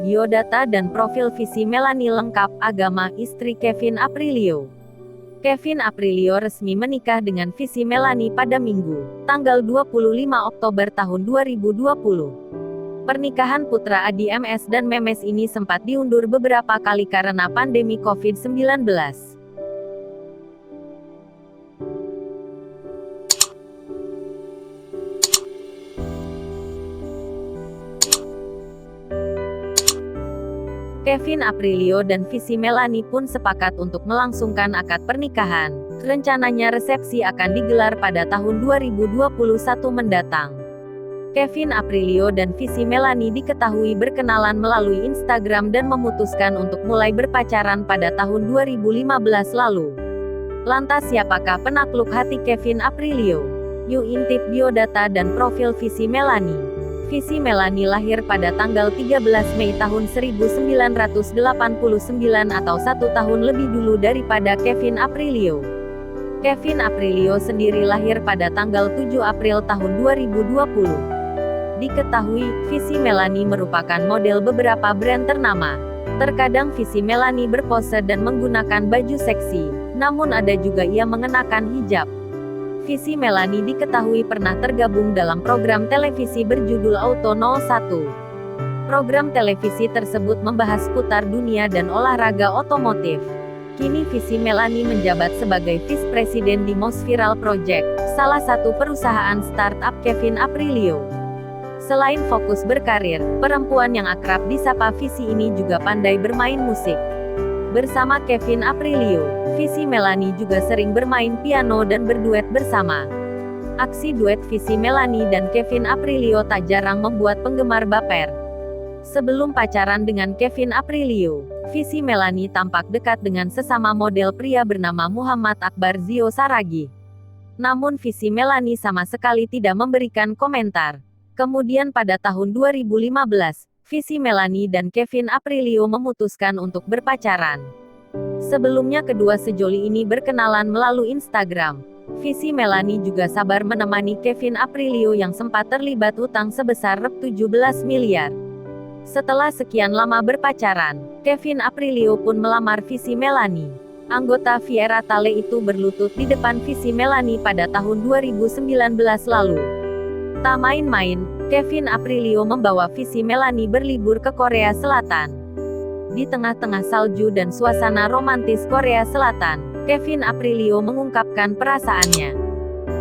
Biodata dan profil visi Melanie lengkap, agama, istri Kevin Aprilio. Kevin Aprilio resmi menikah dengan visi Melanie pada Minggu, tanggal 25 Oktober tahun 2020. Pernikahan putra Adi MS dan Memes ini sempat diundur beberapa kali karena pandemi COVID-19. Kevin Aprilio dan visi Melanie pun sepakat untuk melangsungkan akad pernikahan. Rencananya resepsi akan digelar pada tahun 2021 mendatang. Kevin Aprilio dan visi Melanie diketahui berkenalan melalui Instagram dan memutuskan untuk mulai berpacaran pada tahun 2015 lalu. Lantas siapakah penakluk hati Kevin Aprilio? Yuk intip biodata dan profil visi Melanie. Visi Melanie lahir pada tanggal 13 Mei tahun 1989 atau 1 tahun lebih dulu daripada Kevin Aprilio. Kevin Aprilio sendiri lahir pada tanggal 7 April tahun 2020. Diketahui, visi Melanie merupakan model beberapa brand ternama. Terkadang visi Melanie berpose dan menggunakan baju seksi, namun ada juga ia mengenakan hijab. Visi Melanie diketahui pernah tergabung dalam program televisi berjudul Auto 01. Program televisi tersebut membahas seputar dunia dan olahraga otomotif. Kini visi Melanie menjabat sebagai Vice President di Most Viral Project, salah satu perusahaan startup Kevin Aprilio. Selain fokus berkarir, perempuan yang akrab disapa visi ini juga pandai bermain musik. Bersama Kevin Aprilio, visi Melanie juga sering bermain piano dan berduet bersama. Aksi duet visi Melanie dan Kevin Aprilio tak jarang membuat penggemar baper. Sebelum pacaran dengan Kevin Aprilio, visi Melanie tampak dekat dengan sesama model pria bernama Muhammad Akbar Zio Saragih. Namun visi Melanie sama sekali tidak memberikan komentar. Kemudian pada tahun 2015, visi Melanie dan Kevin Aprilio memutuskan untuk berpacaran. Sebelumnya kedua sejoli ini berkenalan melalui Instagram. Visi Melanie juga sabar menemani Kevin Aprilio yang sempat terlibat utang sebesar Rp17 miliar. Setelah sekian lama berpacaran, Kevin Aprilio pun melamar visi Melanie. Anggota Viera Tale itu berlutut di depan visi Melanie pada tahun 2019 lalu. Tak main-main, Kevin Aprilio membawa visi Melanie berlibur ke Korea Selatan. Di tengah-tengah salju dan suasana romantis Korea Selatan, Kevin Aprilio mengungkapkan perasaannya.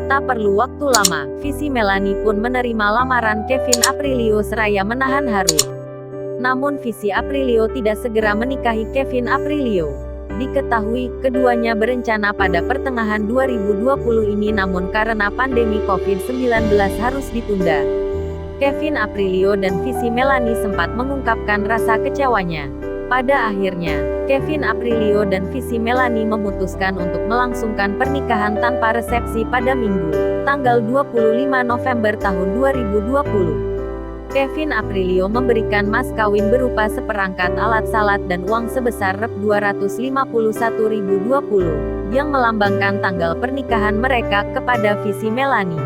Tak perlu waktu lama, visi Melanie pun menerima lamaran Kevin Aprilio seraya menahan haru. Namun visi Aprilio tidak segera menikahi Kevin Aprilio. Diketahui, keduanya berencana pada pertengahan 2020 ini namun karena pandemi COVID-19 harus ditunda. Kevin Aprilio dan visi Melanie sempat mengungkapkan rasa kecewanya. Pada akhirnya, Kevin Aprilio dan visi Melanie memutuskan untuk melangsungkan pernikahan tanpa resepsi pada Minggu, tanggal 25 November tahun 2020. Kevin Aprilio memberikan mas kawin berupa seperangkat alat salat dan uang sebesar Rp251.020, yang melambangkan tanggal pernikahan mereka kepada visi Melanie.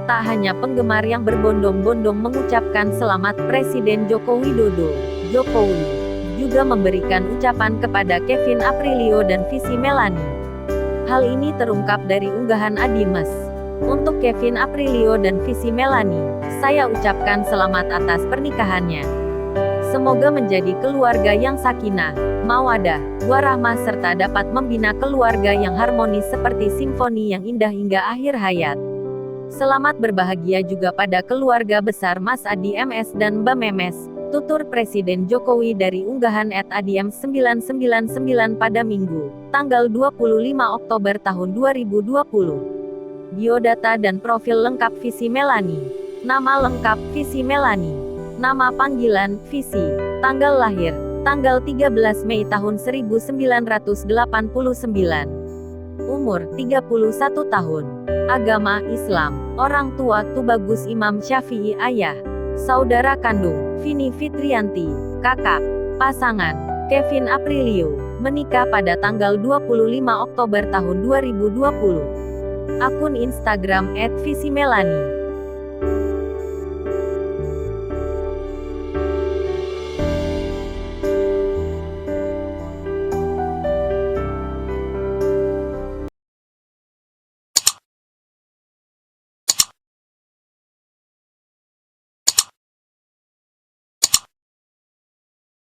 Tak hanya penggemar yang berbondong-bondong mengucapkan selamat Presiden Joko Widodo, Jokowi juga memberikan ucapan kepada Kevin Aprilio dan visi Melanie. Hal ini terungkap dari unggahan Adimas. Untuk Kevin Aprilio dan visi Melanie, saya ucapkan selamat atas pernikahannya. Semoga menjadi keluarga yang sakinah, mawadah, warahmah serta dapat membina keluarga yang harmonis seperti simfoni yang indah hingga akhir hayat. Selamat berbahagia juga pada keluarga besar Mas Adi MS dan Mbak Memes, tutur Presiden Jokowi dari unggahan @adiem999 pada Minggu, tanggal 25 Oktober tahun 2020. Biodata dan profil lengkap visi Melanie. Nama lengkap visi Melanie. Nama panggilan visi. Tanggal lahir tanggal 13 Mei tahun 1989. Umur 31 tahun. Agama Islam. Orang tua Tubagus Imam Syafi'i. Ayah saudara kandung Vini Fitrianti. Kakak pasangan Kevin Aprilio. Menikah pada tanggal 25 Oktober tahun 2020. Akun Instagram @visimelanie